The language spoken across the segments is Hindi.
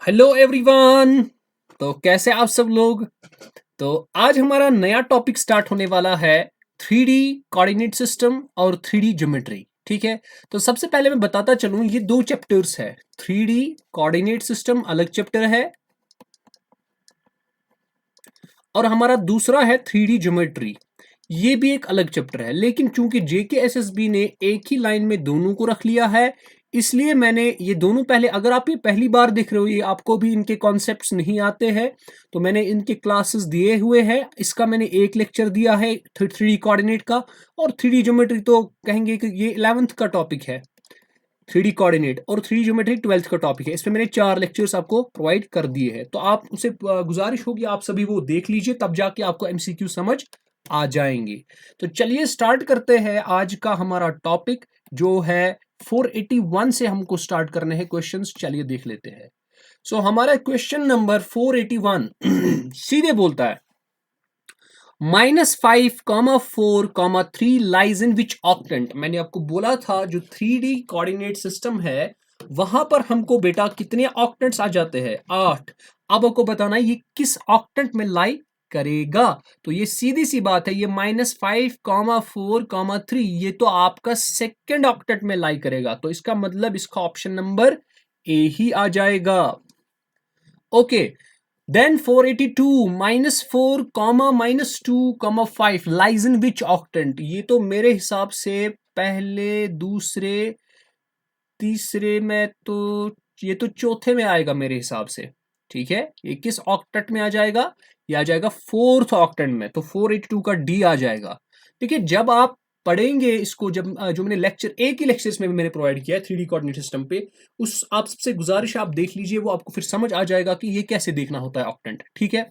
Hello everyone. तो कैसे आप सब लोग। तो आज हमारा नया टॉपिक स्टार्ट होने वाला है थ्री डी कोऑर्डिनेट सिस्टम और थ्री डी ज्योमेट्री। ठीक है। तो सबसे पहले मैं बताता चलूं, ये दो चैप्टर्स है। थ्री डी कोऑर्डिनेट सिस्टम अलग चैप्टर है और हमारा दूसरा है थ्री डी ज्योमेट्री, ये भी एक अलग चैप्टर है। लेकिन चूंकि जेकेएसएसबी ने एक ही लाइन में दोनों को रख लिया है, इसलिए मैंने ये दोनों पहले, अगर आप ये पहली बार देख रहे हो, ये आपको भी इनके कॉन्सेप्ट्स नहीं आते हैं, तो मैंने इनके क्लासेस दिए हुए हैं। इसका मैंने एक लेक्चर दिया है थ्री डी कोऑर्डिनेट का, और थ्री डी ज्योमेट्री तो कहेंगे कि ये 11th का टॉपिक है। थ्री डी कोऑर्डिनेट और थ्री डी ज्योमेट्री 12th का टॉपिक है। इसमें मैंने 4 लेक्चर्स आपको प्रोवाइड कर दिए हैं, तो आप उसे गुजारिश होगी आप सभी वो देख लीजिए, तब जाके आपको एमसीक्यू समझ आ जाएंगे। तो चलिए स्टार्ट करते हैं आज का हमारा टॉपिक, जो है 481 से हमको स्टार्ट करने हैं क्वेश्चंस। चलिए देख लेते हैं। सो हमारा क्वेश्चन नंबर 481 सीधे बोलता है -5, 4, 3 लाइज इन विच ऑक्टेंट। मैंने आपको बोला था जो थ्री डी कोऑर्डिनेट सिस्टम है वहां पर हमको बेटा कितने ऑक्टेंट्स आ जाते हैं, 8। अब आपको बताना है ये किस ऑक्टेंट में लाई करेगा। तो ये सीधी सी बात है, ये -5, 4, 3 ये तो आपका सेकेंड ऑक्टेंट में लाई करेगा, तो इसका मतलब इसका ऑप्शन नंबर ए ही आ जाएगा। Okay. Then 482 -4, -2, 5 lies in which octant? ये तो मेरे हिसाब से पहले दूसरे तीसरे में तो, ये तो चौथे में आएगा मेरे हिसाब से। ठीक है, ये किस ऑक्टेट में आ जाएगा? ये आ जाएगा फोर्थ ऑक्टेट में, तो 482 का डी आ जाएगा। देखिए जब आप पढ़ेंगे इसको, जब जो मैंने लेक्चर एक ही लेक्चर में भी मैंने प्रोवाइड किया है थ्री डी कोऑर्डिनेट सिस्टम पे, उस आप सबसे गुजारिश आप देख लीजिए, वो आपको फिर समझ आ जाएगा कि ये कैसे देखना होता है ऑक्टेंट। ठीक है।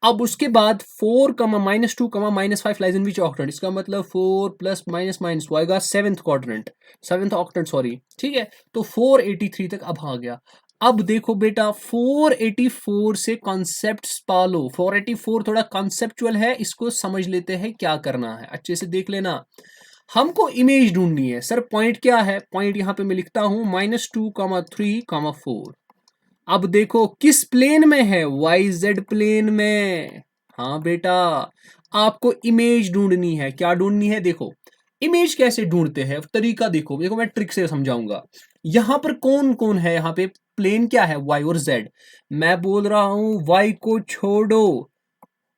अब उसके बाद 4, -2, -5 लाइज इन विच ऑक्टेंट, इसका मतलब 4 प्लस माइनस माइनस वो आएगा seventh quadrant, seventh octant sorry. ठीक है, तो 483 तक अब आ गया। अब देखो बेटा 484 से कॉन्सेप्ट पालो, 484 थोड़ा कॉन्सेप्चुअल है, इसको समझ लेते हैं क्या करना है, अच्छे से देख लेना। हमको इमेज ढूंढनी है। सर पॉइंट क्या है? पॉइंट यहां पे मैं लिखता हूं -2, 3, 4। अब देखो किस प्लेन में है? YZ प्लेन में। हाँ बेटा, आपको इमेज ढूंढनी है। क्या ढूंढनी है? देखो इमेज कैसे ढूंढते हैं, तरीका देखो देखो, मैं ट्रिक से समझाऊंगा। यहां पर कौन कौन है? यहाँ पे प्लेन क्या है? Y और Z। मैं बोल रहा हूं Y को छोड़ो,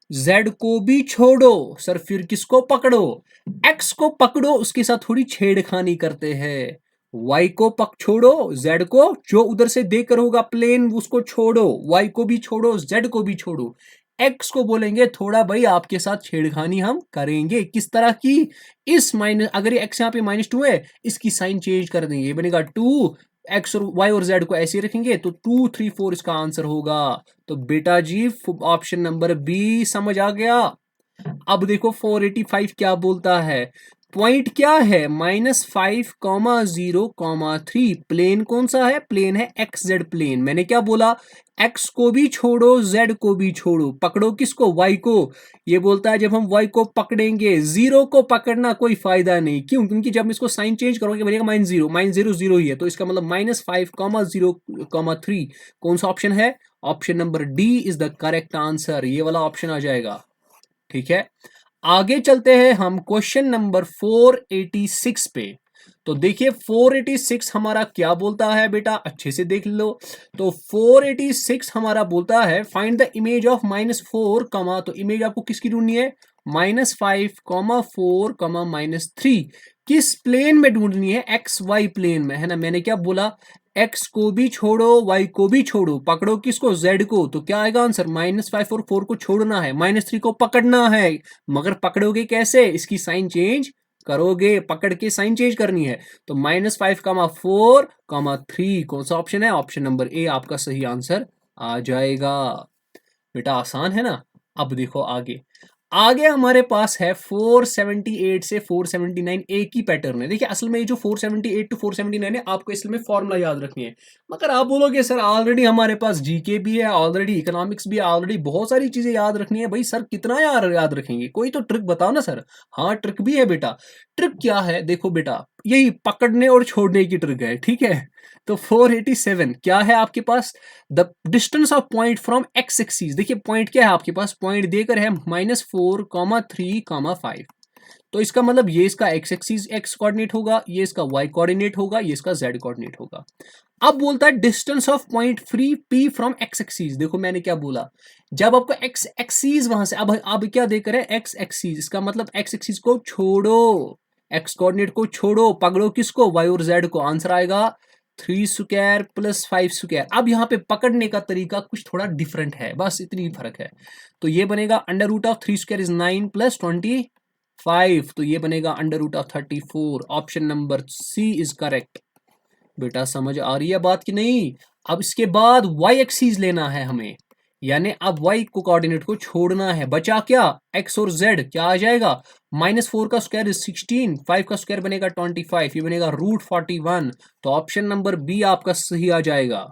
Z को भी छोड़ो। सर फिर किसको पकड़ो? X को पकड़ो, उसके साथ थोड़ी छेड़खानी करते हैं। Y को छोड़ो, Z को जो उधर से देकर होगा प्लेन उसको छोड़ो, Y को भी छोड़ो, Z को भी छोड़ो। X को बोलेंगे थोड़ा भाई आपके साथ छेड़खानी हम करेंगे। किस तरह की? इस माइनस, अगर ये X यहाँ पे -2 है, इसकी साइन चेंज कर देंगे, ये बनेगा 2। X और Y और Z को ऐसे रखेंगे तो 2, 3, 4 इसका आंसर होगा। तो बेटा जी ऑप्शन नंबर बी समझ आ गया। अब देखो 485 क्या बोलता है? पॉइंट क्या है? -5, 0, 3। प्लेन कौन सा है? प्लेन है XZ प्लेन। मैंने क्या बोला? X को भी छोड़ो, Z को भी छोड़ो, पकड़ो किसको? Y को। ये बोलता है जब हम Y को पकड़ेंगे, जीरो को पकड़ना कोई फायदा नहीं। क्यों? क्योंकि जब इसको साइन चेंज करोगे बनेगा -0, -0 0 ही है, तो इसका मतलब -5, 0, 3 कौन सा ऑप्शन है? Option number D is the correct answer, ये वाला ऑप्शन आ जाएगा। ठीक है, आगे चलते हैं हम क्वेश्चन नंबर 486 पे। तो देखिए 486 हमारा क्या बोलता है बेटा, अच्छे से देख लो। तो 486 हमारा बोलता है फाइंड द इमेज ऑफ -4, तो इमेज आपको किसकी ढूंढनी है? -5, 4, -3 किस प्लेन में ढूंढनी है? XY प्लेन में, है ना। मैंने क्या बोला? X को भी छोड़ो, Y को भी छोड़ो, पकड़ो किसको? Z को। तो क्या आएगा आंसर? -5 और 4 को छोड़ना है, -3 को पकड़ना है। मगर पकड़ोगे कैसे? इसकी साइन चेंज करोगे, पकड़ के साइन चेंज करनी है। तो -5, 4, 3 कौन सा ऑप्शन है? ऑप्शन नंबर ए आपका सही आंसर आ जाएगा। बेटा आसान है ना। अब देखो आगे, आगे हमारे पास है 478 से 479, एक ही पैटर्न है। देखिए असल में ये जो 478 टू 479 है, आपको इसमें फॉर्मूला याद रखनी है। मगर आप बोलोगे सर ऑलरेडी हमारे पास जीके भी है, ऑलरेडी इकोनॉमिक्स भी है, ऑलरेडी बहुत सारी चीजें याद रखनी है। भाई सर कितना याद रखेंगे? कोई तो ट्रिक बताओ ना सर। हाँ ट्रिक भी है बेटा। ट्रिक क्या है? देखो बेटा, यही पकड़ने और छोड़ने की ट्रिक है, ठीक है। तो 487 क्या है आपके पास, the distance of point from X axis, देखिए पॉइंट क्या है आपके पास, पॉइंट देकर है -4, 3, 5। तो इसका मतलब ये इसका एक्स एक्सिस एक्स कोऑर्डिनेट होगा, ये इसका वाई कोऑर्डिनेट होगा, ये इसका जेड कोऑर्डिनेट होगा। अब बोलता है distance of point free P from X axis, देखो मैंने क्या बोला, जब आपको एक्स एक्सिस वहां से, अब क्या देकर है एक्स एक्सिस, इसका मतलब एक्स एक्सिस को छोड़ो, एक्स कोऑर्डिनेट को छोड़ो, पकड़ो किसको, वाई और जेड को, आंसर आएगा 3 स्क्वायर प्लस 5 स्क्वायर। अब यहाँ पे पकड़ने का तरीका कुछ थोड़ा डिफरेंट है, बस इतनी फर्क है। तो ये बनेगा √3 स्क्वायर इज 9 प्लस 25, तो ये बनेगा √34। Option number C is correct. बेटा समझ आ रही है बात कि नहीं। अब इसके बाद वाई एक्सीज लेना है हमें, यानी अब वाई को कोऑर्डिनेट को छोड़ना है, बचा क्या, एक्स और जेड, क्या आ जाएगा, -4 का स्क्वायर इज 16, 5 का स्क्वायर बनेगा 25, ये बनेगा √41। तो ऑप्शन नंबर बी आपका सही आ जाएगा।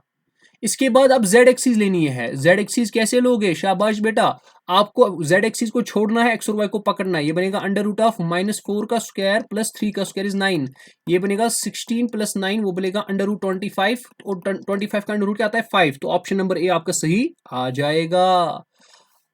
इसके बाद अब जेड एक्सीज लेनी है, जेड एक्सीज कैसे लोगे, शाबाश बेटा, आपको जेड एक्सीज को छोड़ना है, एक्स और वाई को पकड़ना है, ये बनेगा √−4 का स्क्वायर प्लस 3 का स्क्वायर इज 9, ये बनेगा 16 प्लस 9, वो बनेगा √25, और 25 का अंडर रूट क्या आता है 5, तो ऑप्शन नंबर ए आपका सही आ जाएगा।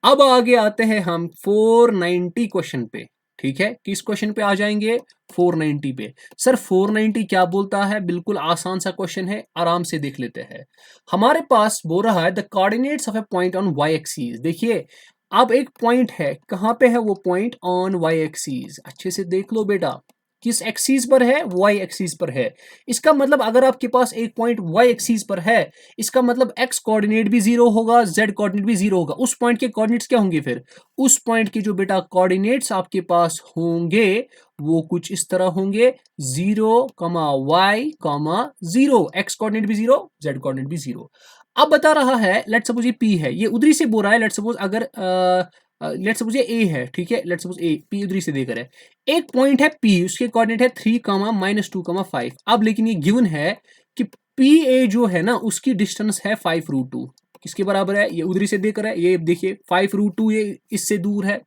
अब आगे आते हैं हम 490 क्वेश्चन पे, ठीक है, किस क्वेश्चन पे आ जाएंगे, 490 पे। सर 490 क्या बोलता है, बिल्कुल आसान सा क्वेश्चन है, आराम से देख लेते हैं। हमारे पास बोल रहा है the coordinates of a point on Y axis, देखिए अब एक पॉइंट है, कहां पे है वो पॉइंट, ऑन वाई एक्सिस, अच्छे से देख लो बेटा, किस एक्सिस पर है, वाई एक्सिस पर है। इसका मतलब अगर आपके पास एक पॉइंट वाई एक्सिस पर है, इसका मतलब एक्स कोऑर्डिनेट भी 0 होगा, जेड कोऑर्डिनेट भी 0 होगा, उस पॉइंट के कोऑर्डिनेट्स क्या होंगे फिर, उस पॉइंट के जो बेटा कोऑर्डिनेट्स आपके पास होंगे वो कुछ इस तरह होंगे, 0, y, 0, एक्स कोऑर्डिनेट भी 0, जेड कोऑर्डिनेट भी 0। अब बता रहा है लेट सपोज ये p है, ये उधरी से बोल रहा है, लेट सपोज अगर लेट सपोज ये a है, ठीक है, लेट सपोज a p उधरी से देकर है, एक पॉइंट है p, उसके कोऑर्डिनेट है 3, -2, 5। अब लेकिन ये गिवन है कि पी ए जो है ना उसकी डिस्टेंस है 5√2, किसके बराबर है, ये उधरी से देकर है, ये देखिए 5√2, ये इससे दूर है।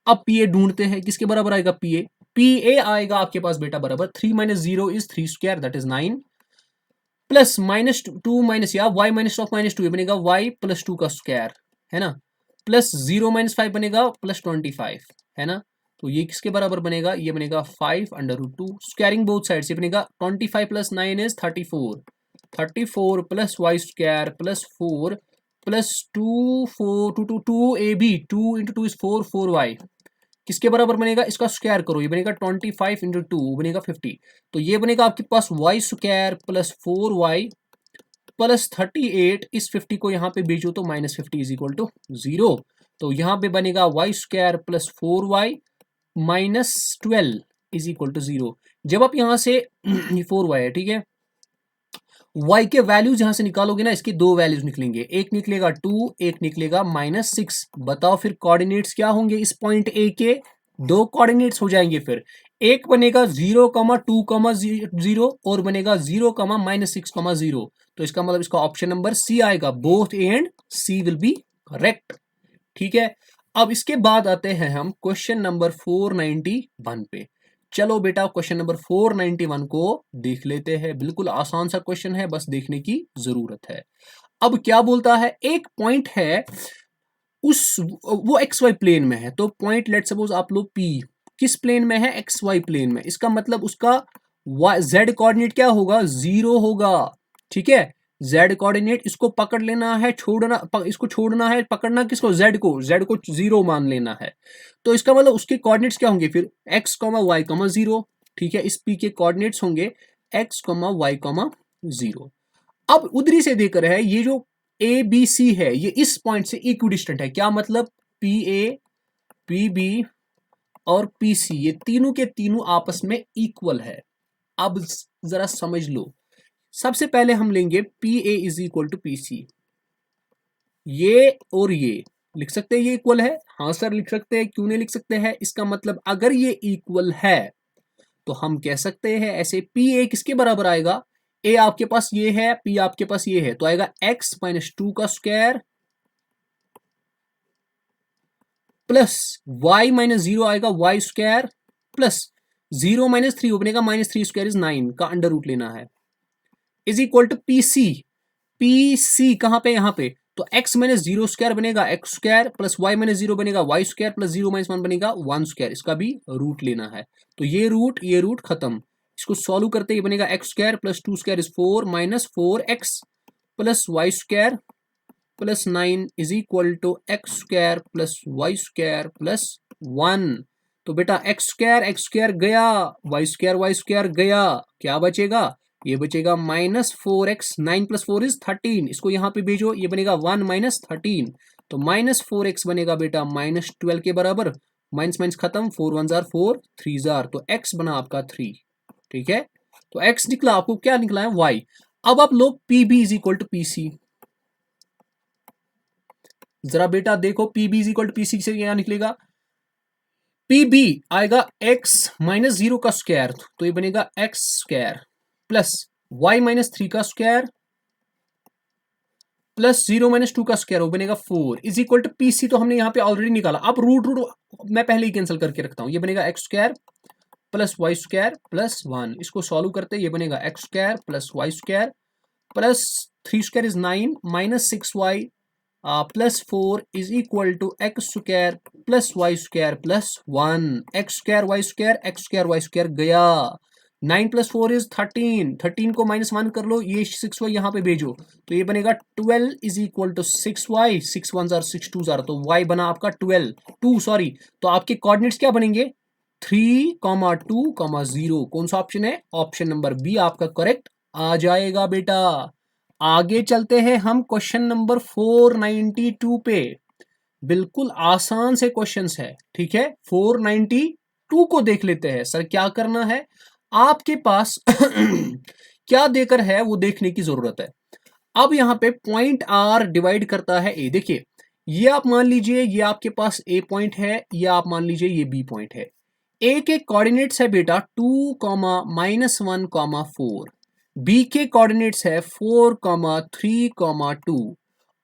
अब पी ए ढूंढते हैं, किसके बराबर आएगा पी ए आएगा आपके पास बेटा बराबर 3 - 0 is 3 square that is 9, plus -2 minus या y -2 ये बनेगा y +2 का स्क्वायर, है ना, प्लस 0 - 5 बनेगा +25, है ना। तो ये किसके बराबर बनेगा, ये बनेगा 5√2, स्क्वायरिंग बोथ साइड से बनेगा 25 + 9 is 34, 34 plus y square plus 4 plus 2 4 2 2 ab 2 × 2 is 4 4y, किसके बराबर बनेगा, इसका स्क्वायर करो, ये बनेगा 25 × 2 बनेगा 50, तो ये बनेगा आपके पास y square plus 4y plus 38, इस 50 को यहाँ पे भेजो तो -50 इज इक्वल टू 0, तो यहाँ पे बनेगा y square plus 4y -12 is equal to 0। जब आप यहाँ से ये 4y है, ठीक है, y के वैल्यूज यहां से निकालोगे ना, इसके दो वैल्यूज निकलेंगे, एक निकलेगा 2, एक निकलेगा -6। बताओ फिर कोऑर्डिनेट्स क्या होंगे इस पॉइंट ए के, दो कोऑर्डिनेट्स हो जाएंगे फिर, एक बनेगा 0, 2, 0 और बनेगा 0, -6, 0। तो इसका मतलब इसका ऑप्शन नंबर सी आएगा, both A and C will be correct, ठीक है। अब इसके बाद आते हैं हम क्वेश्चन नंबर 491 पे। चलो बेटा क्वेश्चन नंबर 491 को देख लेते हैं, बिल्कुल आसान सा क्वेश्चन है, बस देखने की जरूरत है। अब क्या बोलता है, एक पॉइंट है उस वो एक्स वाई प्लेन में है, तो पॉइंट लेट सपोज आप लोग पी किस प्लेन में है, एक्स वाई प्लेन में, इसका मतलब उसका जेड कोऑर्डिनेट क्या होगा, 0 होगा, ठीक है, जेड कोऑर्डिनेट, इसको पकड़ लेना है, छोड़ना इसको छोड़ना है, पकड़ना किसको, जेड को 0 मान लेना है। तो इसका मतलब उसके कोऑर्डिनेट्स क्या होंगे फिर, x, y, 0, ठीक है, इस p के कोऑर्डिनेट्स होंगे x, y, 0। अब उधरी से देकर है ये जो ए बी सी है, ये इस पॉइंट से इक्विडिस्टेंट है, क्या मतलब पी ए, पी बी और पी सी, ये तीनों के तीनों आपस में इक्वल है। अब जरा समझ लो, सबसे पहले हम लेंगे P A is equal to P C, ये और ये लिख सकते हैं, ये इक्वल है, हाँ सर लिख सकते हैं, क्यों नहीं लिख सकते हैं, इसका मतलब अगर ये इक्वल है तो हम कह सकते हैं ऐसे पी ए किसके बराबर आएगा, ए आपके पास ये है, पी आपके पास ये है, तो आएगा x -2 का स्क्वायर प्लस y -0 आएगा y स्क्वायर प्लस 0 माइनस 3 बनेगा -3 इज 9 का अंडर रूट लेना है, is equal to PC. PC कहां पे, यहां पे, तो x माइनस जीरो स्क्वायर बनेगा X square plus Y minus zero बनेगा वाई स्क्वायर प्लस 0 माइनस 1 बनेगा 1 स्क्वायर, इसका भी रूट लेना है। तो ये रूट खत्म, इसको सॉल्व करते ही बनेगा X square plus 2 square is 4 minus 4x plus Y square plus 9 is equal to X square plus Y square plus 1। तो बेटा एक्स स्क्वायर गया, वाई स्क्वायर गया, क्या बचेगा, ये बचेगा -4x, 9 प्लस 4 इज 13, इसको यहां पे भेजो, ये बनेगा 1 माइनस 13, तो -4x बनेगा बेटा -12 के बराबर, माइनस माइनस खत्म, 4 1 जार 4 3 जार, तो x बना आपका 3। ठीक है, तो x निकला, आपको क्या निकला है, y। अब आप लोग pb is equal to pc, जरा बेटा देखो pb is equal to pc से क्या निकलेगा, pb आएगा x माइनस 0 का स्क्वायर, तो ये बनेगा x square plus y minus 3 का स्क्वायर प्लस 0 माइनस 2 का स्क्वायर, वो बनेगा 4 इज इक्वल टू पीसी, तो हमने यहाँ पे ऑलरेडी निकाला। अब रूट मैं पहले ही कैंसिल करके रखता हूँ, ये बनेगा X square plus Y square plus 1, इसको सॉल्व करते ये बनेगा X square plus Y square plus 3 square is 9 minus 6y plus 4 is equal to X square plus Y square plus 1, X square Y square गया, 9 प्लस 4 इज 13, 13 को -1 कर लो, ये 6y यहाँ पे भेजो, तो ये बनेगा 12 इज इक्वल टू 6y, 6 1 जार 6 2 जार, तो y बना आपका 12 2 सॉरी, तो आपके कोऑर्डिनेट्स क्या बनेंगे 3, 2, 0, कौन सा ऑप्शन है, ऑप्शन नंबर बी आपका करेक्ट आ जाएगा बेटा। आगे चलते हैं हम क्वेश्चन नंबर 492 पे, बिल्कुल आसान से क्वेश्चंस है, ठीक है। 492 को देख लेते हैं। सर क्या करना है, आपके पास क्या देकर है वो देखने की जरूरत है। अब यहाँ पे पॉइंट आर डिवाइड करता है ए, देखिए ये आप मान लीजिए ये आपके पास ए पॉइंट है, या आप मान लीजिए ये बी पॉइंट है। ए के कोऑर्डिनेट्स है बेटा 2, -1, 4, बी के कोऑर्डिनेट्स है 4, 3, 2,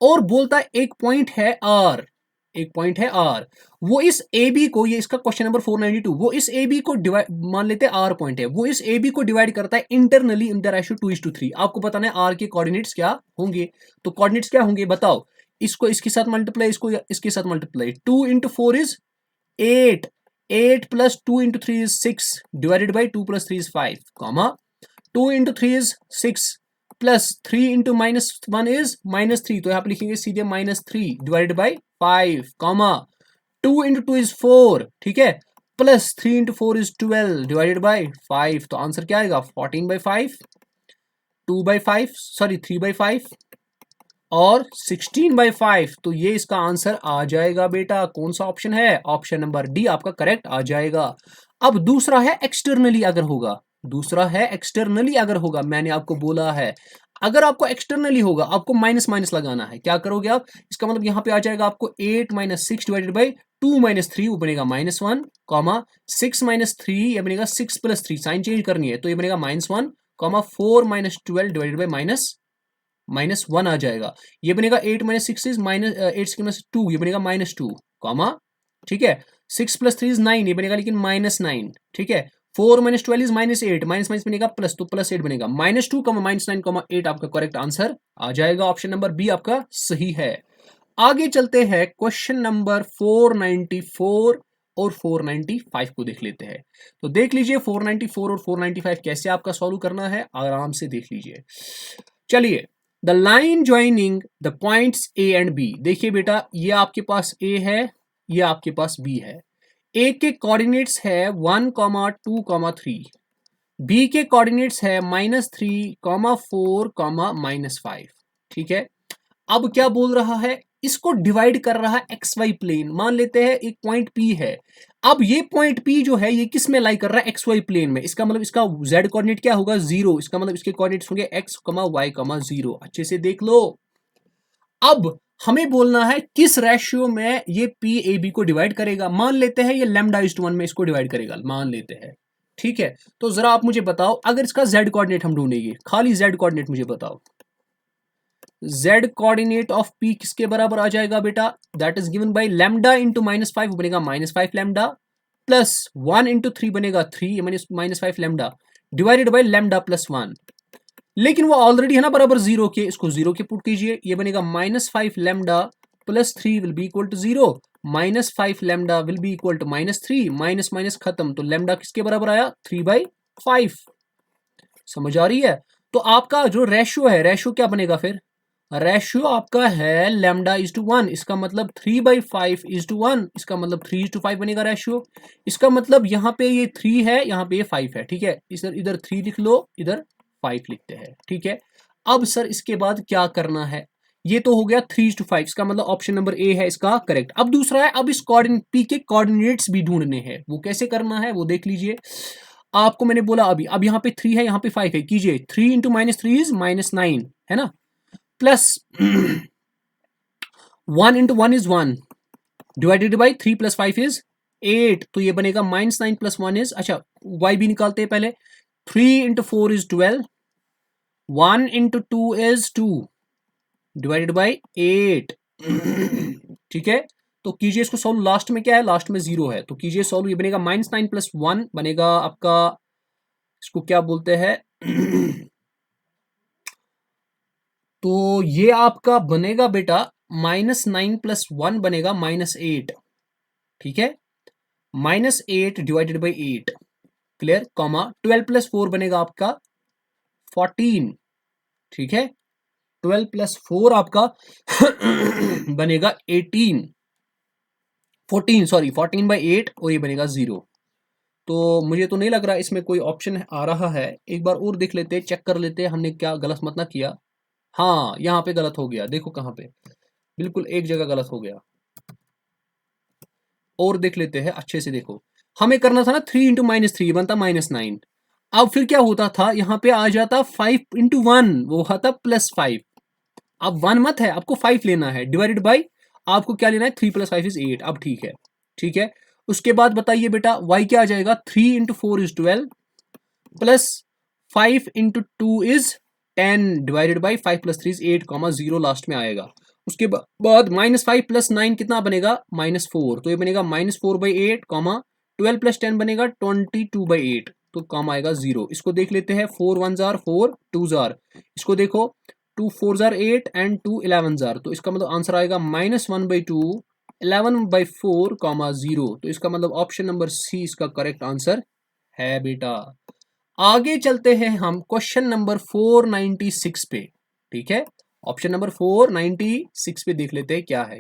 और बोलता है एक पॉइंट है आर, एक पॉइंट है आर, वो इस ए बी को, ये इसका क्वेश्चन नंबर 492, वो इस ए बी को डिवाइड, मान लेते हैं आर पॉइंट है, वो इस ए बी को डिवाइड करता है इंटरनली इन द रेशियो 2:3। आपको बताना है आर के कोऑर्डिनेट्स क्या होंगे, तो कोऑर्डिनेट्स क्या होंगे बताओ, इसको इसके साथ मल्टीप्लाई, इसको इसके साथ multiply, 2 × 4 is 8, 8 plus 2 × 3 is 6 divided by 2 + 3 is 5, comma 2 × 3 is 6 plus 3 × -1 is -3, तो यहाँ पे लिखेंगे सीधे -3 डिवाइडेड बाई 5, कॉमा 2 × 2 इज 4, ठीक है, प्लस 3 × 4 इज 12 डिवाइडेड बाई 5, तो आंसर क्या आएगा 14/5, 2/5 सॉरी 3/5 और 16/5, तो ये इसका आंसर आ जाएगा बेटा। कौन सा ऑप्शन है, ऑप्शन नंबर डी आपका करेक्ट आ जाएगा। अब दूसरा है एक्सटर्नली अगर होगा, दूसरा है एक्सटर्नली अगर होगा, मैंने आपको बोला है अगर आपको एक्सटर्नली होगा आपको माइनस माइनस लगाना है, क्या करोगे आप, इसका मतलब यहां पे आ जाएगा आपको 8 - 6 डिवाइडेड बाई 2 - 3, वो बनेगा -1, कॉमा 6 - 3 ये बनेगा 6 + 3, साइन चेंज करनी है, तो ये बनेगा -1, कॉमा 4 - 12 डिवाइडेड बाई -1 आ जाएगा, ये बनेगा 8 - 6 इज -2, ये बनेगा -2, कॉमा ठीक है, 6 + 3 इज 9, ये बनेगा लेकिन -9, ठीक है, 4 - 12 इज -8, माइनस बनेगा प्लस, तो +8 बनेगा, -2, -9, 8 आपका करेक्ट आंसर आ जाएगा, ऑप्शन नंबर बी आपका सही है। आगे चलते हैं क्वेश्चन नंबर 494 और 495 को देख लेते हैं। तो देख लीजिए 494 और 495 कैसे आपका सॉल्व करना है, आराम से देख लीजिए। चलिए, the line joining the points A and B, देखिए बेटा ये आपके पास ए है, ये आपके पास बी है। ए के कोऑर्डिनेट्स है 1, 2, 3, बी के कोऑर्डिनेट्स है -3, 4, -5, ठीक है। अब क्या बोल रहा है, इसको डिवाइड कर रहा है एक्स वाई प्लेन, मान लेते हैं एक पॉइंट पी है। अब ये पॉइंट पी जो है ये किस में लाई कर रहा है, एक्स वाई प्लेन में, इसका मतलब इसका जेड कोऑर्डिनेट क्या होगा 0, इसका मतलब इसके कोऑर्डिनेट्स होंगे एक्स, वाई, 0, अच्छे से देख लो। अब हमें बोलना है किस रेशियो में ये पी ए बी को डिवाइड करेगा, मान लेते हैं ये λ/1 में इसको डिवाइड करेगा, मान लेते हैं, ठीक है। तो जरा आप मुझे बताओ, अगर इसका जेड कोऑर्डिनेट हम ढूंढेंगे, खाली जेड कोऑर्डिनेट मुझे बताओ, z कोऑर्डिनेट ऑफ p किसके बराबर आ जाएगा बेटा, that is given by lambda into -5, बनेगा -5 लैम्डा प्लस 1 इंटू 3 बनेगा 3 minus 5 lambda divided by lambda plus 1। लेकिन वो ऑलरेडी है ना बराबर जीरो के, इसको जीरो के पुट कीजिए, ये बनेगा minus 5 lambda plus 3 will be equal to zero, minus 5 lambda will be equal to minus 3, minus minus खत्म, तो लैम्डा किसके बराबर आया 3/5। समझ आ रही है? तो आपका जो रेशियो है, रेशियो क्या बनेगा फिर, रेशियो आपका है लैम्डा इज टू 1, इसका मतलब 3/5 इज टू 1, इसका मतलब 3:5 बनेगा रेशियो। इसका मतलब यहाँ पे ये 3 है, यहाँ पे ये 5 है, ठीक है, इधर इधर 3 लिख लो, इधर 5 लिखते हैं, ठीक है। अब सर इसके बाद क्या करना है, ये तो हो गया 3:5, इसका मतलब ऑप्शन नंबर ए है इसका करेक्ट। अब दूसरा है, अब इस कोऑर्डिनेट पी के कोऑर्डिनेट्स भी ढूंढने हैं, वो कैसे करना है वो देख लीजिए। आपको मैंने बोला अभी, अब यहाँ पे 3 है, यहाँ पे 5 है, कीजिए 3 इंटू -3 इज -9, है ना, plus 1 into 1 is 1 divided by 3 plus 5 is 8, तो ये बनेगा -9 प्लस 1 इज, अच्छा y भी निकालते हैं पहले, 3 into 4 is 12, 1 into 2 is 2 divided by 8। ठीक है, तो कीजिए इसको सॉल्व, लास्ट में क्या है, लास्ट में 0 है, तो कीजिए सॉल्व, ये बनेगा -9 प्लस 1 बनेगा आपका, इसको क्या बोलते हैं तो ये आपका बनेगा बेटा -9 प्लस 1 बनेगा -8, ठीक है, -8 divided by 8, clear, comma 12 plus 4 बनेगा आपका 14, ठीक है, 12 प्लस 4 आपका बनेगा 18, 14 सॉरी 14/8, और ये बनेगा 0। तो मुझे तो नहीं लग रहा इसमें कोई ऑप्शन आ रहा है, एक बार और देख लेते, चेक कर लेते हमने क्या गलत मत ना किया। हाँ यहाँ पे गलत हो गया, देखो कहाँ पे, बिल्कुल एक जगह गलत हो गया, और देख लेते हैं अच्छे से, देखो हमें करना था ना 3 इंटू -3 बनता -9, अब फिर क्या होता था, यहाँ पे आ जाता 5 इंटू 1, वो होता +5, अब 1 मत है, आपको 5 लेना है, डिवाइडेड बाई आपको क्या लेना है 3 प्लस 5 इज 8, अब ठीक है, ठीक है। उसके बाद बताइए बेटा y क्या आ जाएगा, 3 into 4 is 12 plus 5 into 2 is 10 divided by 5 plus 3 is 8, 0 last में आएगा। उसके बाद -5 प्लस 9 कितना बनेगा -4, तो ये बनेगा -4/8, 12 प्लस 10 बनेगा 22/8, तो कॉम आएगा 0। इसको देख लेते हैं, 4 1 जार 4 2 जार, इसको देखो 2 4 जार 8 एंड 2 11 जार, तो इसका मतलब आंसर आएगा -1/2 11/4, 0, तो इसका मतलब ऑप्शन नंबर सी इसका करेक्ट आंसर है बेटा। आगे चलते हैं हम क्वेश्चन नंबर 496 पे, ठीक है, ऑप्शन नंबर 496 पे देख लेते हैं क्या है।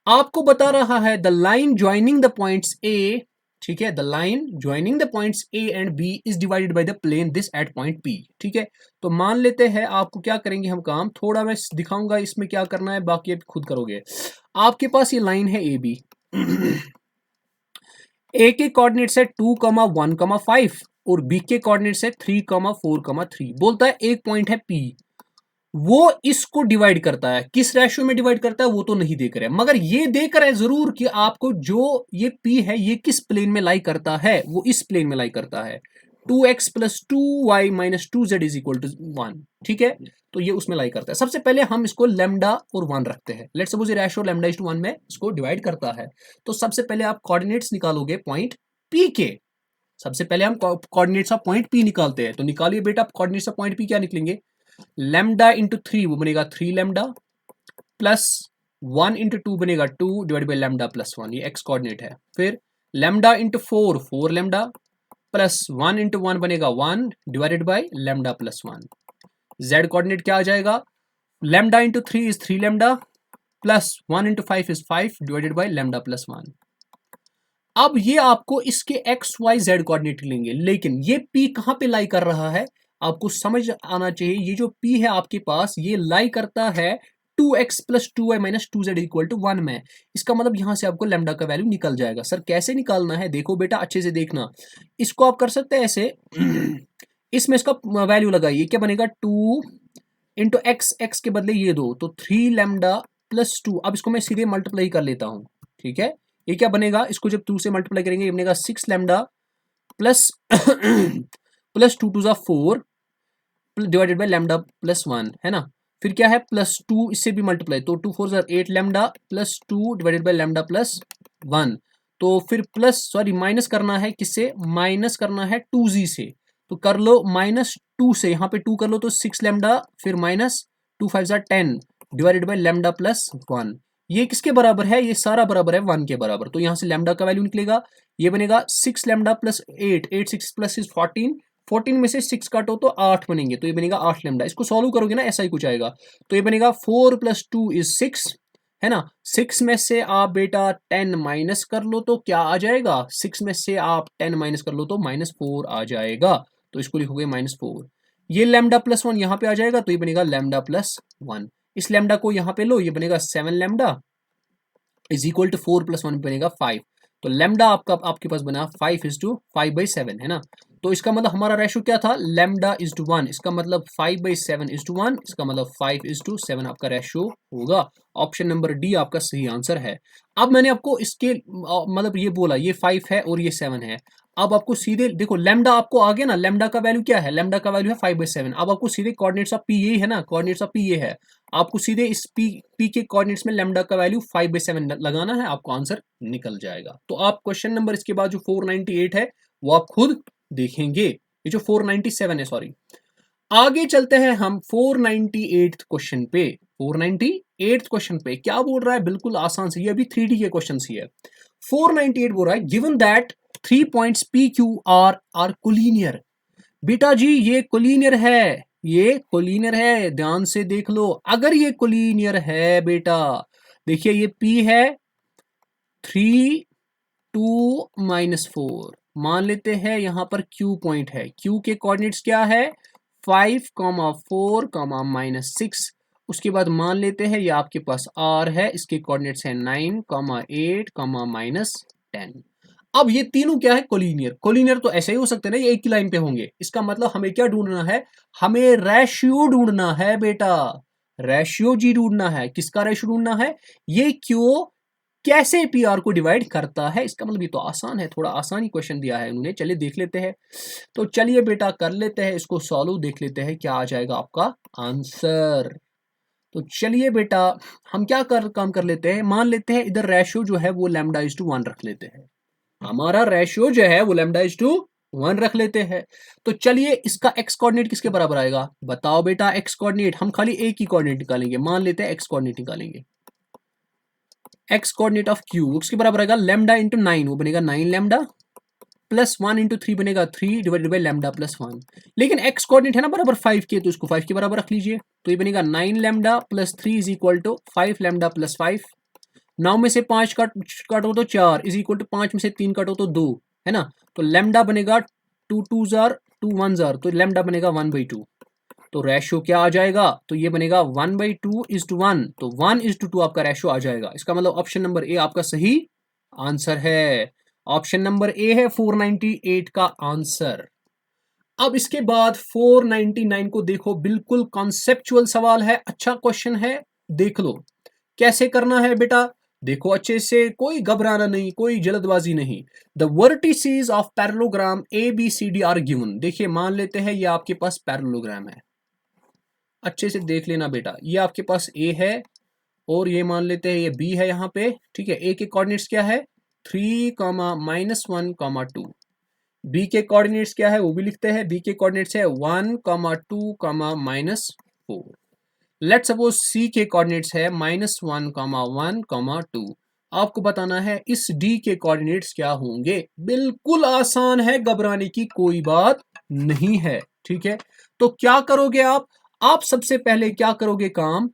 आपको बता रहा है the line joining the points A, ठीक है, the line joining the points A and B is divided by the plane this at point P, ठीक है। तो मान लेते हैं, आपको क्या करेंगे हम काम, थोड़ा मैं दिखाऊंगा इसमें क्या करना है, बाकी आप खुद करोगे। आपके पास ये लाइन है ए बी, ए के कोऑर्डिनेट्स है 2, 1, 5 और बी के कोऑर्डिनेट्स है 3, 4, 3, बोलता है एक पॉइंट है पी, वो इसको डिवाइड करता है, किस रेशियो में डिवाइड करता है वो तो नहीं देख रहे, मगर ये देख रहे हैं जरूर कि आपको जो ये P है ये किस प्लेन में लाई करता है, वो इस प्लेन में लाई करता है, 2x + 2y - 2z = 1, ठीक है, तो ये उसमें लाई करता है। सबसे पहले हम इसको लैम्डा और 1 रखते हैं, लेट्स सपोज ये रेशियो λ/1 में इसको डिवाइड करता है, तो सबसे पहले आप कोऑर्डिनेट्स निकालोगे पॉइंट P के, सबसे पहले हम कोऑर्डिनेट्स ऑफ पॉइंट P निकालते हैं, तो निकालिए बेटा कोऑर्डिनेट्स ऑफ पॉइंट P, क्या निकलेंगे, लैम्डा इंटू 3 वो बनेगा 3 लैम्डा प्लस 1 इंटू 2 बनेगा 2 डिवाइड बाई लैम्डा प्लस 1, ये एक्स कोऑर्डिनेट है। फिर lambda into 4 4 lambda plus 1 into 1 बनेगा 1 divided by lambda plus 1। Z coordinate क्या आ जाएगा, lambda into 3 is 3 lambda plus 1 into 5 is 5 divided by lambda plus 1। अब ये आपको इसके एक्स वाई जेड कोऑर्डिनेट लेंगे, लेकिन ये पी कहां पे लाई कर रहा है, आपको समझ आना चाहिए, ये जो P है आपके पास ये लाई करता है 2x + 2y - 2z = 1 में, इसका मतलब यहां से आपको लैम्डा का वैल्यू निकल जाएगा। सर कैसे निकालना है, देखो बेटा अच्छे से देखना, इसको आप कर सकते हैं ऐसे इसमें इसका वैल्यू लगाइए, क्या बनेगा 2 इंटू x के बदले ये दो, तो 3 लैम्डा प्लस 2, अब इसको मैं सीधे मल्टीप्लाई कर लेता हूं, ठीक है, ये क्या बनेगा, इसको जब 2 से मल्टीप्लाई करेंगे ये बनेगा 6 lambda plus plus 2 2 4 divided by lambda plus 1, है ना। फिर क्या है प्लस 2, इससे भी मल्टीप्लाई, तो 2 4 8 lambda plus 2 divided by lambda plus 1, तो फिर प्लस सॉरी माइनस करना है किससे, माइनस करना है 2z से, तो कर लो -2 से, यहाँ पे 2 कर लो तो 6 लैम्डा, फिर -2 5 10 डिवाइडेड बाई लैम्डा प्लस 1। ये किसके बराबर है, ये सारा बराबर है 1 के बराबर, तो यहाँ से लैम्डा का वैल्यू निकलेगा, ये बनेगा 6 लैम्डा प्लस 8, 8 6 प्लस 14, 14 में से 6 काटो तो 8 बनेंगे, तो ये बनेगा 8 लैम्डा। इसको सॉल्व करोगे ना ऐसा ही कुछ आएगा, तो ये बनेगा 4 + 2 = 6, है ना। 6 में से आप बेटा 10 माइनस कर लो तो क्या आ जाएगा, 6 में से आप 10 माइनस कर लो तो -4 आ जाएगा, तो इसको लिखोगे -4। ये लैम्डा प्लस 1 यहाँ पे आ जाएगा, तो ये बनेगा लैम्डा प्लस 1। इस लैम्डा को यहाँ पे लो, ये बनेगा 7 लैम्डा इज इक्वल टू 4 + 1 बनेगा 5। तो लैम्डा आपके पास बना 5:5/7, है ना। तो इसका मतलब हमारा रेशो क्या था, लैम्डा इज टू 1, इसका मतलब 5/7 इज टू 1, इसका मतलब 5:7 आपका रेशो होगा। ऑप्शन नंबर डी आपका सही आंसर है। अब मैंने आपको इसके मतलब ये बोला ये 5 है और ये 7 है। अब आपको सीधे देखो लैम्डा आपको आ गया ना, लैम्डा का वैल्यू क्या है, लैम्डा का वैल्यू है 5/7। अब आपको सीधे कोऑर्डिनेट्स ऑफ पी यही है ना, कोऑर्डिनेट्स ऑफ पी ये है, आपको सीधे इस पी के कोऑर्डिनेट्स में लैम्डा का वैल्यू 5/7 लगाना है, आपको आंसर निकल जाएगा। तो आप क्वेश्चन नंबर इसके बाद जो 498 है वो आप खुद देखेंगे, ये जो 497 है सॉरी। आगे चलते हैं हम 498 क्वेश्चन पे। 498 क्वेश्चन पे क्या बोल रहा है, बिल्कुल आसान से, ये अभी 3D के क्वेश्चन ही है। 498 बोल रहा है given that 3 points P Q R collinear. बेटा जी ये कोलिनियर है, ये कोलिनियर है, ध्यान से देख लो। अगर ये कोलिनियर है बेटा, देखिए ये P है 3 2 -4, मान लेते हैं यहां पर Q पॉइंट है, Q के कोऑर्डिनेट्स क्या है 5, 4, -6। उसके बाद मान लेते हैं ये आपके पास R है, इसके कोऑर्डिनेट्स है 9, 8, -10। अब ये तीनों क्या है, कोलिनियर। कोलिनियर तो ऐसे ही हो सकते हैं ना, ये एक ही लाइन पे होंगे, इसका मतलब हमें क्या ढूंढना है, हमें रेशियो ढूंढना है बेटा, रेशियो जी ढूंढना है। किसका रेशियो ढूंढना है, ये क्यों कैसे पी आर को डिवाइड करता है, इसका मतलब ये तो आसान है, थोड़ा आसान ही क्वेश्चन दिया है उन्होंने, चलिए देख लेते हैं। तो चलिए बेटा कर लेते हैं इसको सॉल्व, देख लेते हैं क्या आ जाएगा आपका आंसर। तो चलिए बेटा हम क्या काम कर लेते हैं, मान लेते हैं इधर रेशियो जो है वो λ/1 रख लेते हैं, हमारा रेशियो जो है वो λ/1 रख लेते हैं। तो चलिए इसका x कोऑर्डिनेट किसके बराबर आएगा, बताओ बेटा x कोऑर्डिनेट, हम खाली एक ही कोऑर्डिनेट निकालेंगे, मान लेते हैं x कोऑर्डिनेट निकालेंगे। x कोऑर्डिनेट ऑफ q उसके बराबर आएगा λ × 9, वो बनेगा 9 लैम्डा प्लस 1 × 3 बनेगा 3 डिवाइडेड बाई लैम्डा प्लस 1। लेकिन x कोऑर्डिनेट है ना बराबर 5 के, तो इसको 5 के बराबर रख लीजिए, तो ये बनेगा 9 lambda plus 3 is equal to 5 lambda plus 5। 9 में से 5 काटो तो 4 इज इक्वल टू 5 में से 3 काटो तो 2, है ना। तो लैम्डा बनेगा 2 2 जार 2 1 जार, तो लैम्डा बनेगा 1/2। तो रेशियो क्या आ जाएगा, तो ये बनेगा 1/2:1, तो 1:2 आपका रेशियो आ जाएगा। इसका मतलब ऑप्शन नंबर ए आपका सही आंसर है। ऑप्शन नंबर ए है 498 का आंसर। अब इसके बाद 499 को देखो, बिल्कुल कॉन्सेप्चुअल सवाल है, अच्छा क्वेश्चन है, देख लो कैसे करना है बेटा, देखो अच्छे से, कोई घबराना नहीं, कोई जल्दबाजी नहीं। The vertices of parallelogram ABCD are given. देखिए मान लेते हैं ये आपके पास पैरेललोग्राम है, अच्छे से देख लेना बेटा, ये आपके पास A है और ये मान लेते हैं ये B है यहाँ पे, ठीक है। A के कोऑर्डिनेट्स क्या है 3, -1, 2। B के कोऑर्डिनेट्स क्या है वो भी लिखते हैं, B के कोऑर्डिनेट्स है 1, 2, -4। लेट्स सपोज C के कोऑर्डिनेट्स है -1, 1, 2। आपको बताना है इस D के कोऑर्डिनेट्स क्या होंगे, बिल्कुल आसान है, घबराने की कोई बात नहीं है, ठीक है। तो क्या करोगे आप सबसे पहले क्या करोगे काम,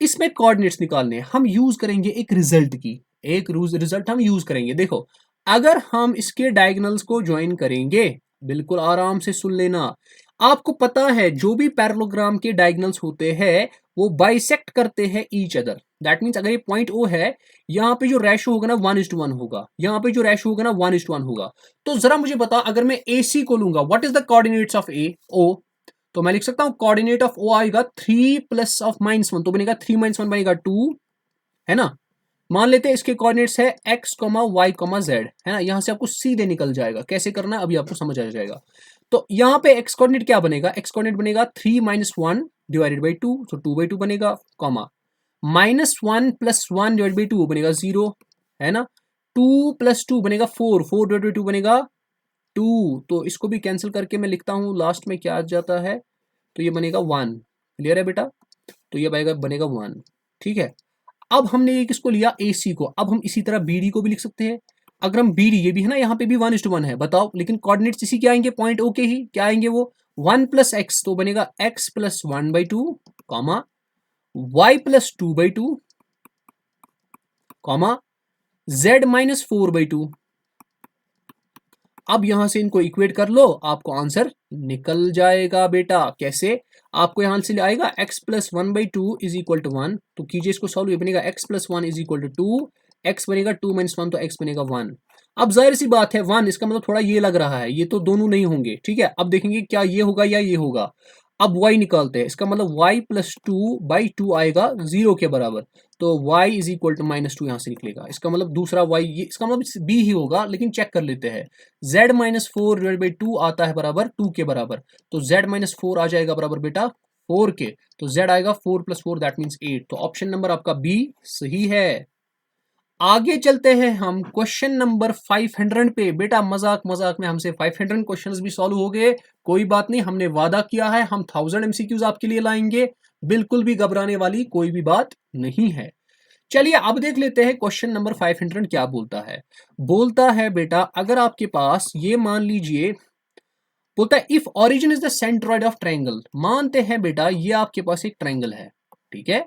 इसमें कोऑर्डिनेट्स निकालने, हम यूज करेंगे एक रिजल्ट की, एक रिजल्ट हम यूज करेंगे। देखो अगर हम इसके डायगोनल्स को ज्वाइन करेंगे, बिल्कुल आराम से सुन लेना, आपको पता है जो भी पैरेललोग्राम के डायगोनल्स होते हैं वो बाइसेक्ट करते हैं ईच अदर। दैट मीन्स अगर ये पॉइंट O है, यहाँ पे जो रेशो होगा ना 1:1 होगा, यहाँ पे जो रेशो होगा ना 1:1 होगा। तो जरा मुझे बता, अगर मैं AC को लूंगा, what is the coordinates of O, तो मैं लिख सकता हूँ कोऑर्डिनेट ऑफ O आएगा 3 प्लस ऑफ -1, तो बनेगा 3 -1 बनेगा 2, है ना। मान लेते हैं इसके कोऑर्डिनेट्स है x, y, z, है ना। यहां से आपको सीधे निकल जाएगा, कैसे करना है अभी आपको समझ आ जाएगा। तो यहाँ पे x कोऑर्डिनेट क्या बनेगा, x कोऑर्डिनेट बनेगा 3 -1 डिवाइडेड बाई 2, तो 2/2 बनेगा, कॉमा -1 + 1 डिवाइडेड बाई 2 बनेगा 0, है ना। 2 प्लस 2 बनेगा 4, 4 डिवाइड बाई 2 बनेगा 2, तो इसको भी कैंसिल करके मैं लिखता हूँ लास्ट में क्या आ जाता है, तो ये बनेगा 1। क्लियर है बेटा, तो ये बनेगा 1। ठीक है, अब हमने ये किसको लिया, AC को। अब हम इसी तरह BD को भी लिख सकते हैं। अगर हम BD, ये भी है ना, यहाँ पे भी 1:1 है, बताओ, लेकिन कोऑर्डिनेट्स इसी के आएंगे, पॉइंट O के ही क्या आएंगे वो 1 प्लस एक्स, तो बनेगा x plus 1/2 comma y plus 2/2 comma z minus 4/2। अब यहां से इनको इक्वेट कर लो, आपको आंसर निकल जाएगा बेटा। कैसे, आपको यहां से आएगा x plus 1/2 is equal to 1, तो कीजिए इसको सॉल्व, ये बनेगा x plus 1 is equal to 2, x बनेगा 2 माइनस 1, तो x बनेगा 1। अब जाहिर सी बात है 1, इसका मतलब थोड़ा ये लग रहा है, ये तो दोनों नहीं होंगे। ठीक है, अब देखेंगे क्या ये होगा या ये होगा। अब y निकालते हैं, इसका मतलब y प्लस 2/2 आएगा 0 के बराबर, तो y इज इक्वल टू -2 यहां से निकलेगा। इसका मतलब दूसरा y, ये इसका मतलब b ही होगा, लेकिन चेक कर लेते हैं। z माइनस 4 डिवाइड बाई 2 आता है बराबर 2 के बराबर, तो z माइनस 4 आ जाएगा बराबर बेटा 4 के, तो z आएगा 4 प्लस 4 दैट मीन्स 8, तो ऑप्शन नंबर आपका बी सही है। आगे चलते हैं हम क्वेश्चन नंबर 500 पे। बेटा मजाक मजाक में हमसे 500 क्वेश्चंस भी सॉल्व हो गए, कोई बात नहीं, हमने वादा किया है हम 1000 एमसीक्यूज आपके लिए लाएंगे, बिल्कुल भी घबराने वाली कोई भी बात नहीं है। चलिए अब देख लेते हैं क्वेश्चन नंबर 500 क्या बोलता है। बोलता है बेटा, अगर आपके पास ये मान लीजिए, बोलता है if origin is the centroid of triangle. मानते हैं बेटा ये आपके पास एक ट्रायंगल है, ठीक है,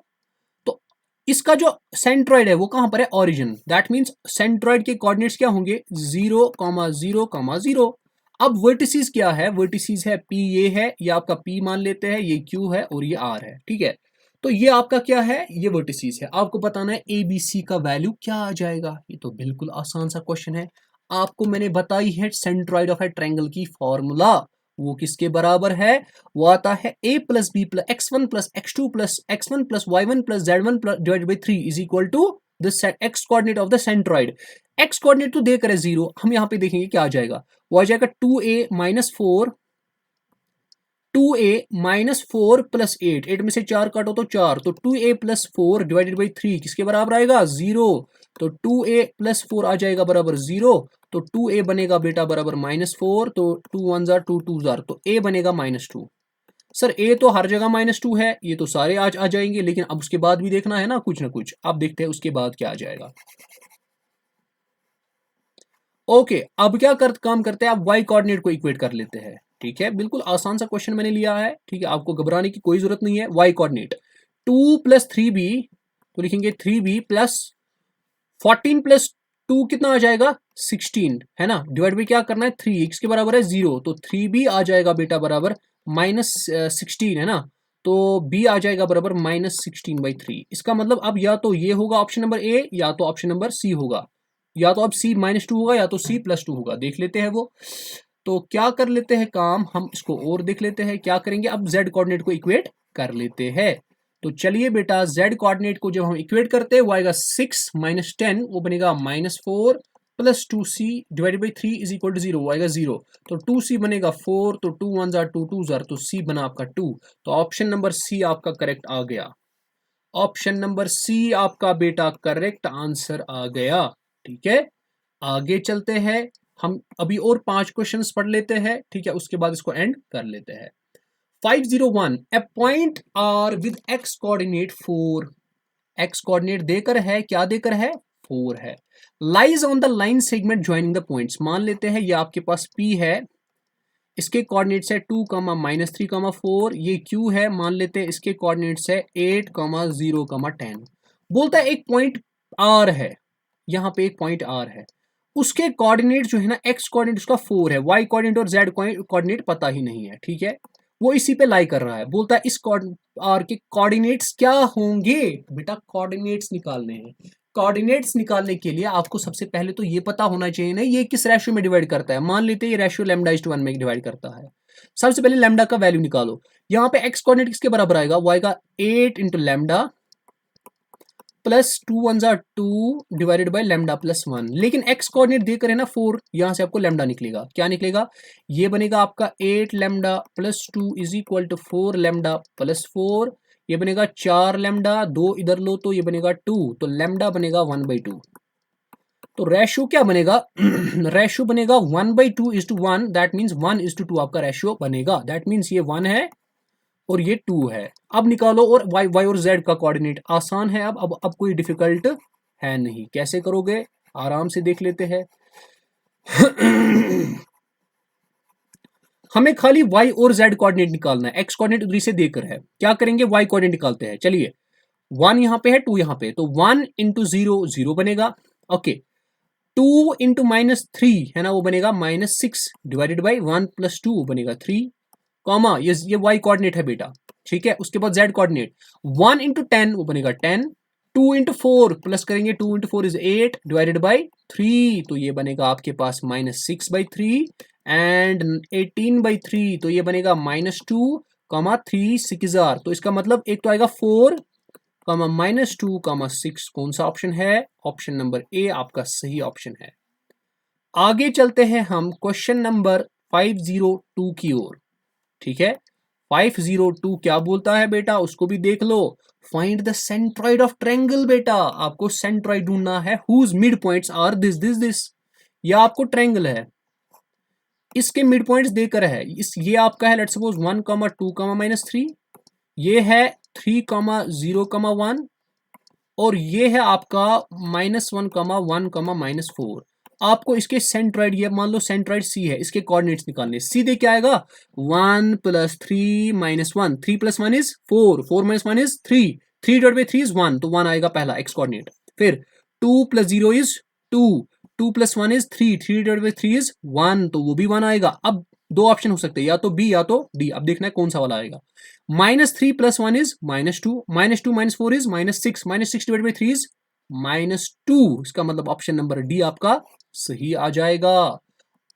तो इसका जो सेंट्रॉइड है वो कहां पर है, ओरिजिन, दैट मींस सेंट्रॉइड के कोऑर्डिनेट्स क्या होंगे 0,0,0। अब वर्टिसेस क्या है, वर्टिसेस है P, ये है, ये आपका P मान लेते हैं, ये Q है और ये R है। ठीक है, तो ये आपका क्या है, ये वर्टिसेस है। आपको बताना है ABC का वैल्यू क्या आ जाएगा। ये तो बिल्कुल आसान सा क्वेश्चन है, आपको मैंने बताई है सेंट्रॉइड ऑफ ए ट्रायंगल की फॉर्मूला, वो किसके बराबर है, वो आता है a plus B plus x1 plus x2 plus x1 plus y1 plus z1 plus divided by 3 is equal to the x coordinate of the centroid. x coordinate तो देकर है 0, हम यहाँ पे देखेंगे क्या आ जाएगा, वो आ जाएगा 2a minus 4, 2a minus 4 plus 8 में से 4 काटो तो 4, तो 2a प्लस 4 डिवाइडेड बाई 3 किसके बराबर आएगा 0, तो 2a प्लस 4 आ जाएगा बराबर 0, तो 2a बनेगा बेटा बराबर -4, तो 2 1 जार 2 2 जार, तो a बनेगा -2। सर a तो हर जगह -2 है, ये तो सारे आज आ जाएंगे, लेकिन अब उसके बाद भी देखना है ना कुछ ना कुछ। अब देखते हैं उसके बाद क्या आ जाएगा। ओके, अब क्या काम करते हैं, आप y कोऑर्डिनेट को इक्वेट कर लेते हैं। ठीक है, बिल्कुल आसान सा क्वेश्चन मैंने लिया है, ठीक है, आपको घबराने की कोई जरूरत नहीं है। y कोऑर्डिनेट 2 प्लस 3b, तो लिखेंगे 3b प्लस 14 प्लस 2 कितना आ जाएगा 16, है ना, डिवाइड बाई क्या करना है 3, x के बराबर है 0, तो 3b आ जाएगा बेटा बराबर -16, है ना, तो b आ जाएगा बराबर -16/3। इसका मतलब अब या तो ये होगा ऑप्शन नंबर ए, या तो ऑप्शन नंबर सी होगा, या तो अब c -2 होगा या तो c +2 होगा, देख लेते हैं वो। तो क्या कर लेते हैं काम, हम इसको और देख लेते हैं क्या करेंगे। अब z कोऑर्डिनेट को इक्वेट कर लेते हैं, तो चलिए बेटा z कोऑर्डिनेट को जब हम इक्वेट करते हैं वो आएगा 6 माइनस 10, वो बनेगा -4 plus 2c divided by 3 is equal to 0, वो आएगा 0, तो 2c बनेगा 4, तो 2 1 जार 2 2 जार, तो c बना आपका 2, तो ऑप्शन नंबर सी आपका करेक्ट आ गया। ऑप्शन नंबर सी आपका बेटा करेक्ट आंसर आ गया। ठीक है, आगे चलते हैं, हम अभी और 5 क्वेश्चंस पढ़ लेते हैं, ठीक है, उसके बाद इसको एंड कर लेते हैं। 501 a point R with x coordinate 4, x coordinate देकर है, क्या देकर है 4 है, lies on the line segment joining the points. मान लेते हैं ये आपके पास P है, इसके कोऑर्डिनेट्स है 2, -3, 4, ये Q है, मान लेते हैं इसके कोऑर्डिनेट्स है 8, 0, 10। बोलता है एक पॉइंट R है, यहाँ पे एक पॉइंट R है, उसके कोऑर्डिनेट जो है ना, x कोऑर्डिनेट उसका 4 है, y कोऑर्डिनेट और z कोऑर्डिनेट पता ही नहीं है। ठीक है, वो इसी पे लाई कर रहा है। बोलता है इस R के कोऑर्डिनेट्स क्या होंगे, बेटा कोऑर्डिनेट्स निकालने हैं। कोऑर्डिनेट्स निकालने के लिए आपको सबसे पहले तो ये पता होना चाहिए ना ये किस रेशियो में डिवाइड करता है। मान लेते हैं ये रेशियो λ/1 में डिवाइड करता है। सबसे पहले लैम्डा का वैल्यू निकालो, यहाँ पे x कोऑर्डिनेट किसके बराबर आएगा, वो आएगा 8 into lambda plus 2 1 jar 2 divided by lambda plus 1, लेकिन x कोऑर्डिनेट देकर है ना 4, यहां से आपको लैम्डा निकलेगा, क्या निकलेगा, ये बनेगा आपका 8 lambda plus 2 is equal to 4 lambda plus 4, ये बनेगा 4 लैम्डा, 2 इधर लो तो ये बनेगा 2, तो लैम्डा बनेगा 1/2। तो रेशियो क्या बनेगा? रेशियो बनेगा 1/2:1, दैट मीन्स 1:2 आपका रेशियो बनेगा। दैट मीन्स ये 1 है और ये 2 है। अब निकालो और y और z का कोऑर्डिनेट। आसान है। अब कोई डिफिकल्ट है नहीं। कैसे करोगे आराम से देख लेते हैं। हमें खाली y और z कोऑर्डिनेट निकालना है। x कोऑर्डिनेट उधर से देकर है। क्या करेंगे? y कोऑर्डिनेट निकालते हैं। चलिए 1 यहां पे है, 2 यहां पे, तो 1 इंटू 0 0 बनेगा। ओके, 2 इंटू -3 है ना, वो बनेगा -6 डिवाइडेड बाई 1 + 2 बनेगा 3, कॉमा ये y कोऑर्डिनेट है बेटा। ठीक है, उसके बाद z कोऑर्डिनेट 1 इंटू 10 वो बनेगा 10, 2 इंटू 4 प्लस करेंगे, 2 इंटू 4 इज 8 डिवाइडेड बाई 3, तो ये बनेगा आपके पास -6/3 एंड 18/3, तो ये बनेगा -2, कॉमा 3 6 तो इसका मतलब एक तो आएगा 4, कॉमा -2, कॉमा 6। कौन सा ऑप्शन है? ऑप्शन नंबर ए आपका सही ऑप्शन है। आगे चलते हैं हम क्वेश्चन नंबर 502 की ओर। ठीक है, 502 क्या बोलता है बेटा, उसको भी देख लो। Find the centroid of triangle. बेटा आपको सेंट्रॉइड ढूंढना है। Whose mid points are this. या आपको ट्रायंगल है, इसके मिड पॉइंट्स देकर है। ये आपका है लेट्स सपोज 1, 2, -3, ये है 3, 0, 1, और ये है आपका -1, 1, -4। आपको इसके सेंट्रॉइड, ये मान लो सेंट्रॉइड सी है, इसके कोऑर्डिनेट्स निकालने। सीधे क्या आएगा? 1 + 3 - 1, 3 + 1 इज 4, 4 - 1 इज 3, 3/3 इज 1, तो 1 आएगा पहला एक्स कोऑर्डिनेट। फिर 2 + 0 इज 2, 2 + 1 इज 3, 3/3 इज 1, तो वो भी 1 आएगा। अब दो ऑप्शन हो सकते हैं, या तो बी या तो डी। अब देखना है कौन सा वाला आएगा। -3 + 1 इज -2, -2 - 4 इज -6, -6/3 इज -2। इसका मतलब ऑप्शन नंबर डी आपका सही आ जाएगा।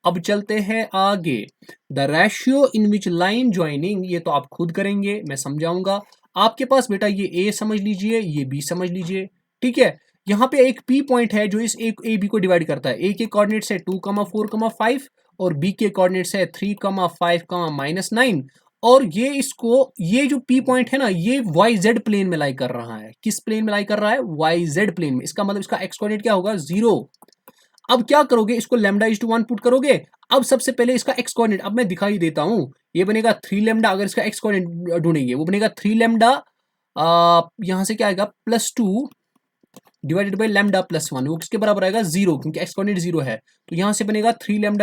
अब चलते हैं आगे। The ratio in which line joining, ये तो आप खुद करेंगे, मैं समझाऊंगा। आपके पास बेटा ये ए समझ लीजिए, ये बी समझ लीजिए। ठीक है, यहाँ पे एक पी पॉइंट है जो इस एक ए बी को डिवाइड करता है। ए के कोऑर्डिनेट्स है 2, 4, 5 और बी के कोऑर्डिनेट्स है 3, 5, -9। और ये इसको, ये जो पी पॉइंट है ना, ये वाई जेड प्लेन में लाई कर रहा है। किस प्लेन में लाई कर रहा है? वाई जेड प्लेन में। इसका मतलब इसका एक्स कोऑर्डिनेट क्या होगा? 0। अब क्या करोगे? इसको λ/1 पुट करोगे। अब सबसे पहले इसका एक्स कोऑर्डिनेट अब मैं दिखाई देता हूं। ये बनेगा 3λ। अगर इसका एक्स कोऑर्डिनेट ढूंढेंगे वो बनेगा 3λ, यहां से क्या आएगा +2 डिवाइडेड बाई λ + 1, वो किसके बराबर आएगा? 0, क्योंकि एक्स कोऑर्डिनेट 0 है। तो यहां से बनेगा 3λ =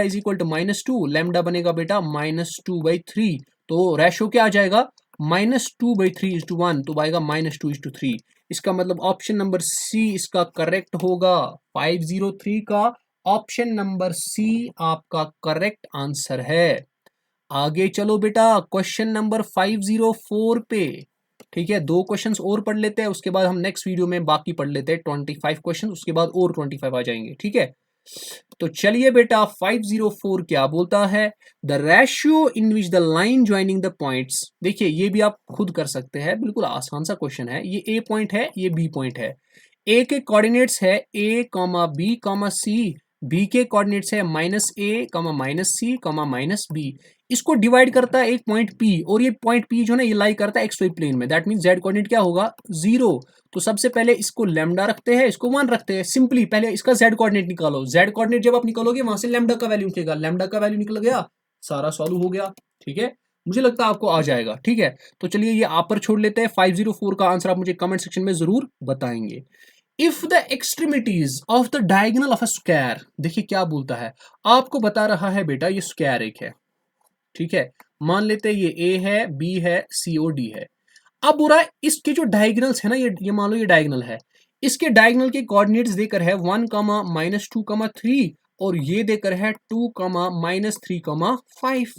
-2, λ बनेगा बेटा -2/3, तो रेशियो क्या आ जाएगा? -2/3:1, तो आएगा -2:3। इसका मतलब ऑप्शन नंबर सी इसका करेक्ट होगा। 503 का ऑप्शन नंबर सी आपका करेक्ट आंसर है। आगे चलो बेटा क्वेश्चन नंबर 504 पे। ठीक है, दो क्वेश्चंस और पढ़ लेते हैं, उसके बाद हम नेक्स्ट वीडियो में बाकी पढ़ लेते हैं 25 क्वेश्चन, उसके बाद और 25 आ जाएंगे। ठीक है, तो चलिए बेटा 504 क्या बोलता है? The ratio in which the line joining the points. देखिए ये भी आप खुद कर सकते हैं, बिल्कुल आसान सा क्वेश्चन है। ये ए पॉइंट है, ये बी पॉइंट है। ए के कोऑर्डिनेट्स है a, b, c। बी के कोऑर्डिनेट्स है -a, -c, -b। इसको डिवाइड करता है एक पॉइंट P, और ये पॉइंट P जो है ना, ये लाई करता है XY प्लेन में। दैट मीन Z कोऑर्डिनेट क्या होगा? 0। तो सबसे पहले इसको लैम्डा रखते हैं, इसको 1 रखते हैं। सिंपली पहले इसका Z कोऑर्डिनेट निकालो। Z कोऑर्डिनेट जब आप निकालोगे वहां से लैम्डा का वैल्यू निकलेगा। लैम्डा का वैल्यू निकल गया, सारा सॉल्व हो गया। ठीक है, मुझे लगता है आपको आ जाएगा। ठीक है, तो चलिए ये आप पर छोड़ लेते हैं। 504 का आंसर आप मुझे कमेंट सेक्शन में जरूर बताएंगे। If the extremities of the diagonal of a square, देखिए क्या बोलता है, आपको बता रहा है बेटा ये स्क्वायर एक है। ठीक है, मान लेते हैं ये ए है, बी है, सी और डी है। अब बुरा इसके जो डायगोनल्स है ना, ये मान लो ये डायगोनल है। इसके डायगोनल के कोऑर्डिनेट्स देकर है 1, -2, 3, और ये देकर है 2, -3, 5।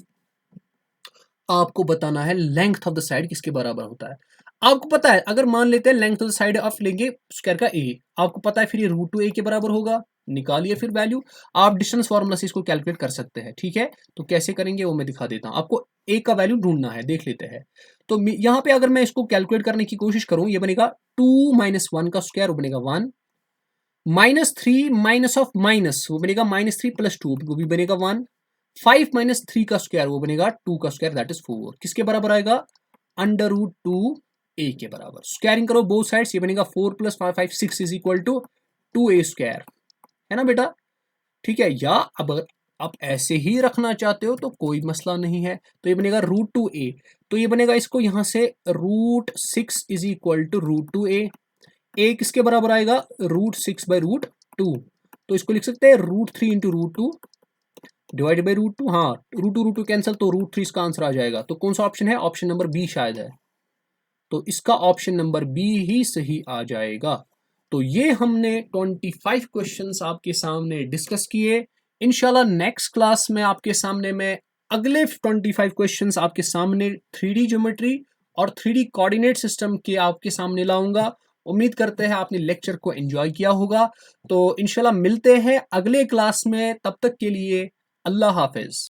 आपको बताना है लेंथ ऑफ द साइड किसके बराबर होता है। आपको पता है, अगर मान लेते हैं length of the side of लेंगे स्क्वायर का ए, आपको पता है फिर ये √2a के बराबर होगा। निकालिए फिर वैल्यू। आप डिस्टेंस फार्मूला से इसको कैलकुलेट कर सकते हैं। ठीक है, तो कैसे करेंगे वो मैं दिखा देता हूं आपको। ए का वैल्यू ढूंढना है, देख लेते हैं। तो यहां पे अगर मैं इसको कैलकुलेट करने की कोशिश करूं, ये बनेगा 2 - 1 का स्क्वायर, वो बनेगा 1, -3 माइनस ऑफ माइनस, वो बनेगा -3 + 2, वो भी बनेगा 1, 5 - 3 का स्क्वायर, वो बनेगा 2 का स्क्वायर, दैट इज 4। किसके बराबर आएगा? √2a के बराबर। स्क्वायरिंग करो बोथ साइड्स, ये बनेगा 4 + 5, 6 is equal to 2a square. है ना बेटा? ठीक है, या अब अगर आप ऐसे ही रखना चाहते हो तो कोई मसला नहीं है, तो ये बनेगा √2a, तो ये बनेगा इसको यहां से √6 is equal to √2a। a किसके बराबर आएगा? √6/√2, तो इसको लिख सकते हैं √3 इंटू √2 डिवाइड बाई √2। हाँ, √2 कैंसिल, तो √3 इसका आंसर आ जाएगा। तो कौन सा ऑप्शन है? ऑप्शन नंबर बी शायद है, तो इसका ऑप्शन नंबर बी ही सही आ जाएगा। तो ये हमने 25 क्वेश्चंस आपके सामने डिस्कस किए। इंशाल्लाह नेक्स्ट क्लास में आपके सामने मैं अगले 25 क्वेश्चंस आपके सामने 3D ज्योमेट्री और 3D कोऑर्डिनेट सिस्टम के आपके सामने लाऊंगा। उम्मीद करते हैं आपने लेक्चर को एंजॉय किया होगा। तो इंशाल्लाह मिलते हैं अगले क्लास में, तब तक के लिए अल्लाह हाफिज।